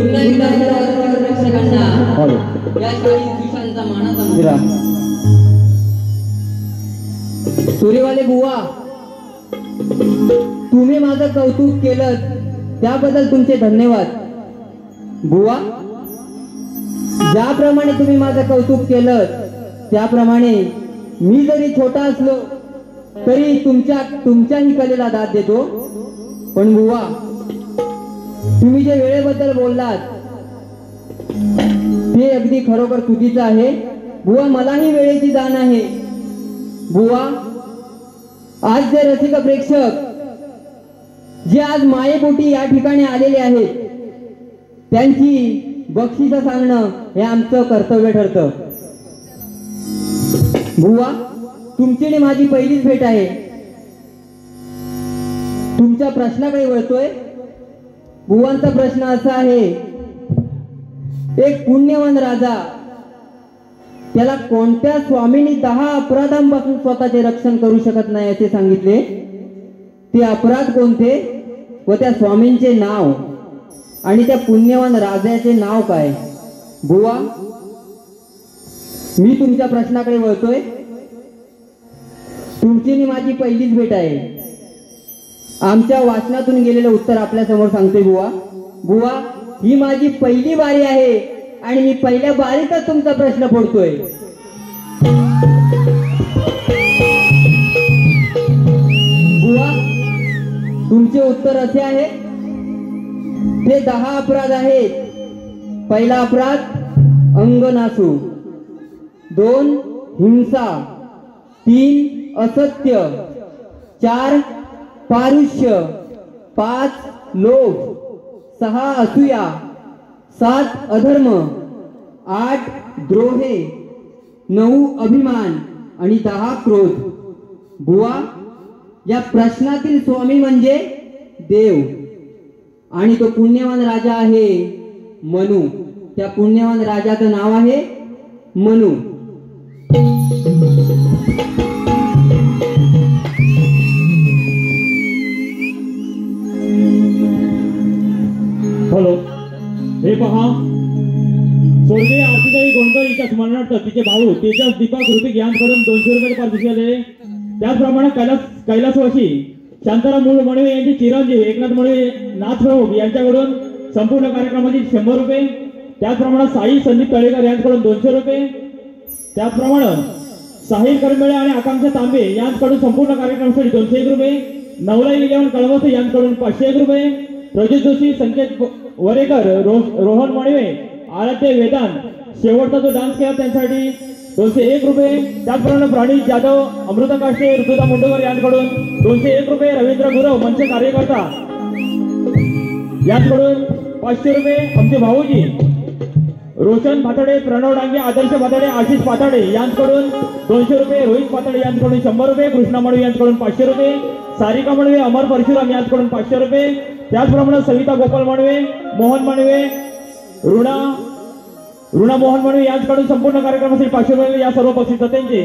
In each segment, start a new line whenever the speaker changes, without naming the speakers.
पुन्हा एकदा प्रेक्षकांना या शाळेत दिवसांचा मानाचा
सूर्यवाले बुवा, तुम्ही माझं कौतुक केलं त्याबद्दल तुमचे धन्यवाद. बुवा, ज्याप्रमाणे तुम्ही माझं कौतुक केलं त्याप्रमाणे मी जरी छोटा असलो तरी तुमच्याही कलेला दाद देतो. पण बुवा, तुम्ही जे वेळेबद्दल बोललात ते अगदी खरोखर चुकीचं आहे. बुवा, मलाही वेळेची जाण आहे. बुवा, आज जे रसिक प्रेक्षक जे आज मायेपोटी या ठिकाणी आलेले आहेत त्यांची बक्षिसं सांगणं हे आमचं कर्तव्य ठरतं. बुवा, तुमची आणि माझी पहिलीच भेट आहे. तुमच्या प्रश्नाकडे वळतोय. बुवांचा प्रश्न असा आहे, एक पुण्यवान राजा, त्याला कोणत्या स्वामींनी 10 अपराधांपासून स्वतःचे रक्षण करू शकत नाही असे सांगितले. ते अपराध कोणते व त्या स्वामींचे नाव आणि त्या पुण्यवान राजाचे नाव काय? बुवा, मी तुमच्या प्रश्नाकडे वळतोय. तुमची आणि माझी पहिलीच भेट आहे. आमच्या वाचनातून गेलेलं उत्तर आपल्या समोर सांगतोय. बुवा, ही माझी पहिली बारी आहे आणि मी पहिल्या बारीतच तुमचा प्रश्न फोडतोय. बुवा, तुमचे उत्तर असे आहे, ते 10 अपराध आहेत. पहिला अपराध अंगनासू, 2 हिंसा, 3 असत्य, 4 पारुष्य, 5 लोभ, 6 असूया, 7 अधर्म, 8 द्रोहे, 9 अभिमान आणि 10 क्रोध. बुवा, या प्रश्नातील स्वामी म्हणजे देव आणि तो पुण्यवान राजा आहे मनू. त्या पुण्यवान राजाचं नाव आहे मनू.
हॅलो, हे पहा, स्वर्गीय आरतीताई गोंधळ हिच्या स्मरणार्थ तिचे भाऊ तेजस दीपक ऋतिक यांकडून 200 रुपये पारितोषिक आले. त्याचप्रमाणे कैलासवासी शांताराम मूळ मणवे यांचे चिरंजीव एकनाथ मणवे नाथ प्रमुख यांच्याकडून संपूर्ण कार्यक्रमाची 100 रुपये. त्याचप्रमाणे साई संदीप तळेकर यांच्याकडून 200 रुपये. त्याचप्रमाणे साहिल करंबेळे आणि आकांक्षा तांबे यांच्याकडून संपूर्ण कार्यक्रमासाठी 201 रुपये. नवलाई इलेवन कळवसे यांच्याकडून 501 रुपये. प्रजित जोशी, संकेत वरेकर, रोहन मणवे, आराध्य वेदांत शेवटचा जो डान्स केला त्यांच्यासाठी 201 रुपये. त्याचप्रमाणे प्राणी जाधव, अमृता काष्टे, ऋतुजा मुंडकर यांच्याकडून 201 रुपये. रवींद्र गुरव मंच कार्यकर्ता यांच्याकडून 500 रुपये. आमचे भाऊजी रोशन पाताडे, प्रणव डांगे, आदर्श पाताडे, आशिष पाताडे यांच्याकडून 200 रुपये. रोहित पाताडे यांच्याकडून 100 रुपये. कृष्णा मणवे यांच्याकडून 500 रुपये. सारिका मणवे, अमर परशुराम यांच्याकडून 500 रुपये. त्याचप्रमाणे सविता गोपाल मणवे, मोहन मणवे, ऋणा मोहन मणवे यांच्याकडून संपूर्ण कार्यक्रमासाठी 500 रुपये. या सर्व बक्षीस त्यांचे.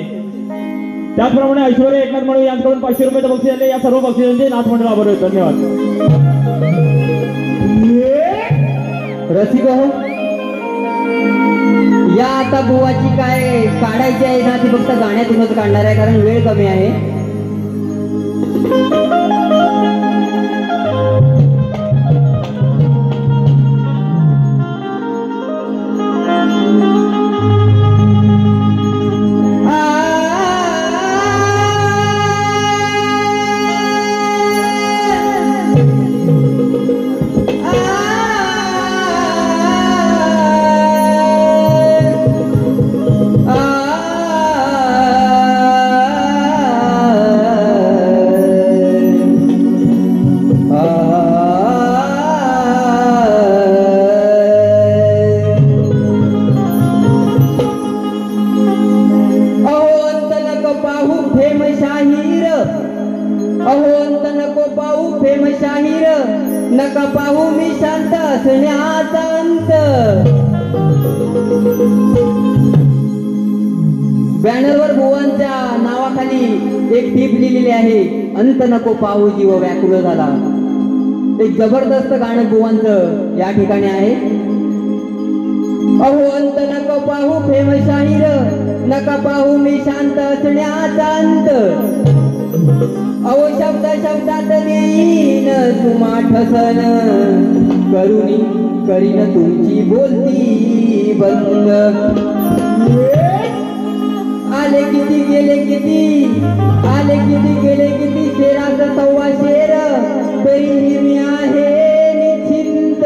त्याचप्रमाणे ऐश्वर्या एकनाथ मणवे यांच्याकडून 500 रुपये बक्षीस आले. या सर्व बक्षिसांचे नाथ मंडळ आभार. धन्यवाद.
रसिक हो, या आता बुवाची काय काढायची आहे ना ती फक्त गाण्यातूनच काढणार आहे, कारण वेळ कमी आहे. नका पाहू मी शांत असण्याचा अंत. बॅनरवर बुवांच्या नावाखाली एक टीप लिहिलेली आहे, अंत नको पाहू जीव व्याकुळ झाला. एक जबरदस्त गाणं बुवांचं या ठिकाणी आहे. अहो अंत नका पाहू प्रेम शाहीर, नका पाहू मी शांत असण्याचा अंत. अहो शब्द शब्दात देईन तुम्हा ठसन, करुणी करीन तुमची बोलती बंद. आले किती गेले किती, आले किती गेले किती, शेराचा सव्वा शेर, तरीही मी आहे निश्चिंत.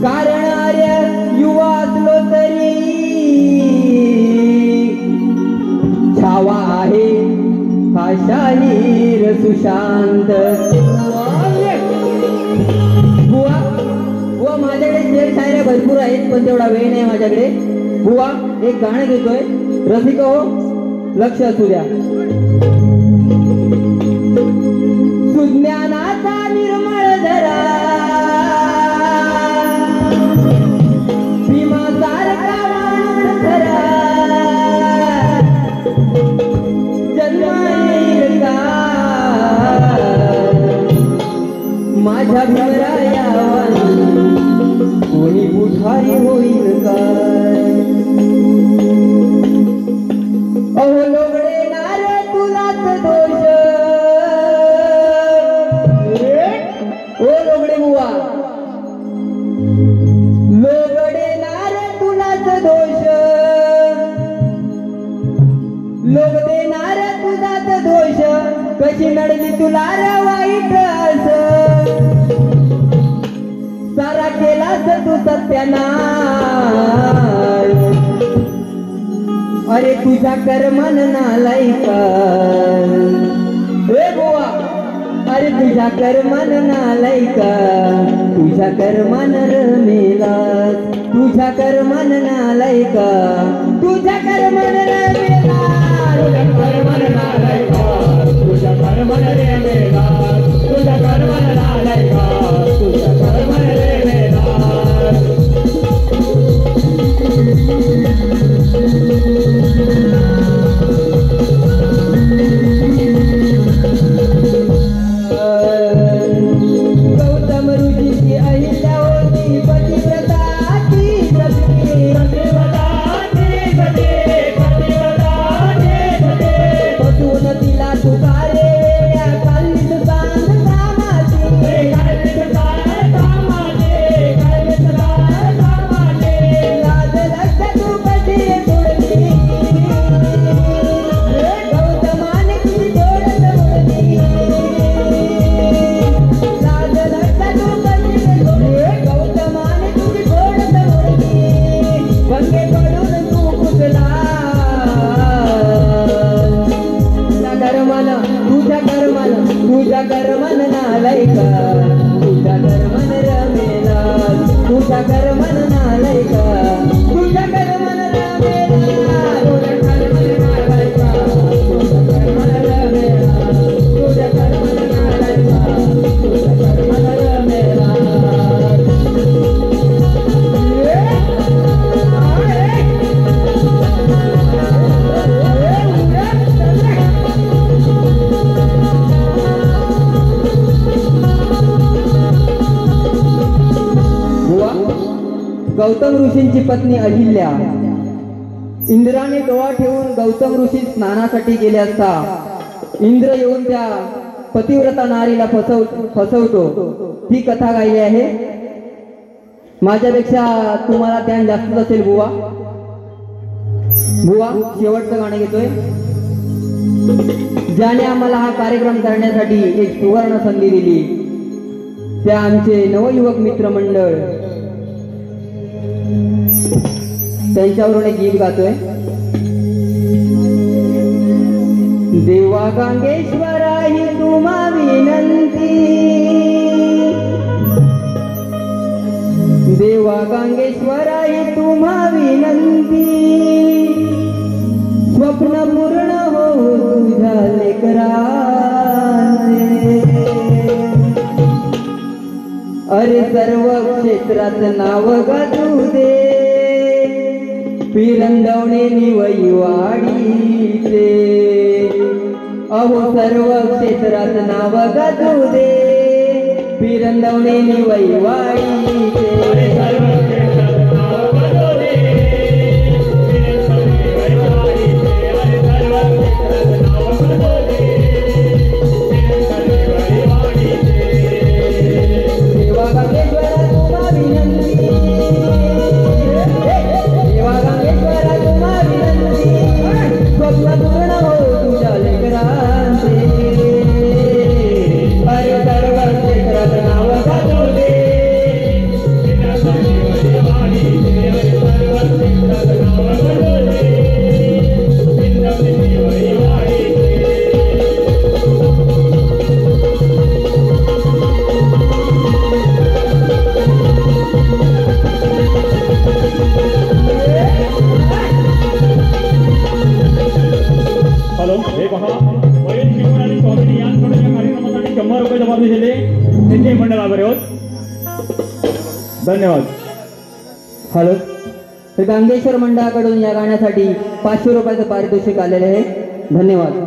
कारण आर्य युवा असलो तरी छावा आहे हा शाहीर सुशांत. बुवा बुवा माझ्याकडे शेर शायऱ्या भरपूर आहेत, पण तेवढा वेळ नाही माझ्याकडे. बुवा एक गाणं घेतोय, रसिक हो लक्ष असू द्या. सुज्ञानाचा निर्मळ धरा, भीमासारखा वाण धरा, जन्म येईल का माझ्या भीमरायावानी, कोणी पुढारी होईल काय. अहो लोगडे नारे तुलाच दोष, ओ लोगडे बुवा, लोगडे नारे तुलाच दोष, लोक देणार तुझाच दोष, कशी नडली तुला रे वाईट अस, सारा केलास तू सत्यानाश. अरे तुझ्या कर्मन नालायका, रे बुवा, अरे तुझ्या कर्मन नालायका, तुझ्या कर्मन रमेलास, तुझ्या कर्मन नालायका, तुझ्या कर्मन रमेलास, तुझ्या कर्मन नालायका, तुझ्या कर्मन रमेलास, तुझ्या कर्मन नालायका, तुझ्या कर्मन रमेलास. गौतम ऋषीची अहिल्या होती पतिव्रता ती सती, बसून तिला तुकारे खाल्लीच सांग कामाची, लाज लक्ष तू कशी सोडली, गौतमाने ती जोडत मुळली, लाज लक्ष तू कशी सोडली, गौतमाने तुझी जोडत मुळली, भंगे पडून तू कुठला, तुझ्या कर्मन, तुझ्या कर्मन नालायका, तुझ्या कर्मन रमेला, तुझ्या कर्मन नालायका, तुझ्या कर्मन रमेला, तुझ्या कर्मन नालायका, तुझ्या कर्मन रमेला, तुझ्या कर्मन नालायका, तुझ्या कर्मन रमेला. गौतम ऋषींची पत्नी अहिल्या, इंद्राने डोळा ठेवून गौतम ऋषी स्नानासाठी गेले असता इंद्र येऊन त्या पतिव्रता नारीला फसवतो. ही कथा गायली आहे. माझ्यापेक्षा तुम्हाला ज्ञान जास्त असेल बुवा. बुवा शेवटचं गाणं घेतोय. ज्याने आम्हाला हा कार्यक्रम करण्यासाठी एक सुवर्ण संधी दिली त्या आमचे नवयुवक मित्रमंडळ, त्यांच्यावरून एक गीत गातोय. देवा गांगेश्वरा ही तुम्हा विनंती, देवा गांगेश्वरा ही तुम्हा विनंती, स्वप्न पूर्ण हो तुझ्या लेकराचे. अरे सर्व क्षेत्रात नाव गाजू दे, पिरंदवणे निवई वाढीचे. अहो सर्व क्षेत्रात नाव गाजू दे, पिरंदवणे निवई वाढीचे.
त्यांचे मंडळ आभारी आहोत. धन्यवाद.
हॅलो, तर गांगेश्वर मंडळाकडून या गाण्यासाठी 500 रुपयाचं पारितोषिक आलेले आहे. धन्यवाद.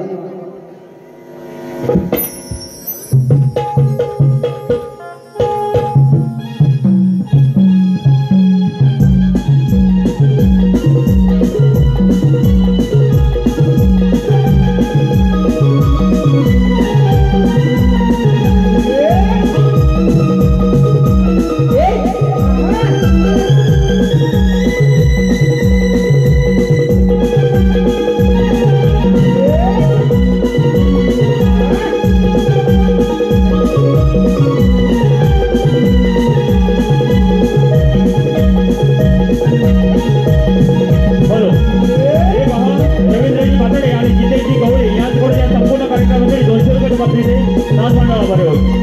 संपूर्ण कार्यक्रमासाठी 200 रुपये बक्षीस आहे. नाच मंडळ आभारी आहोत.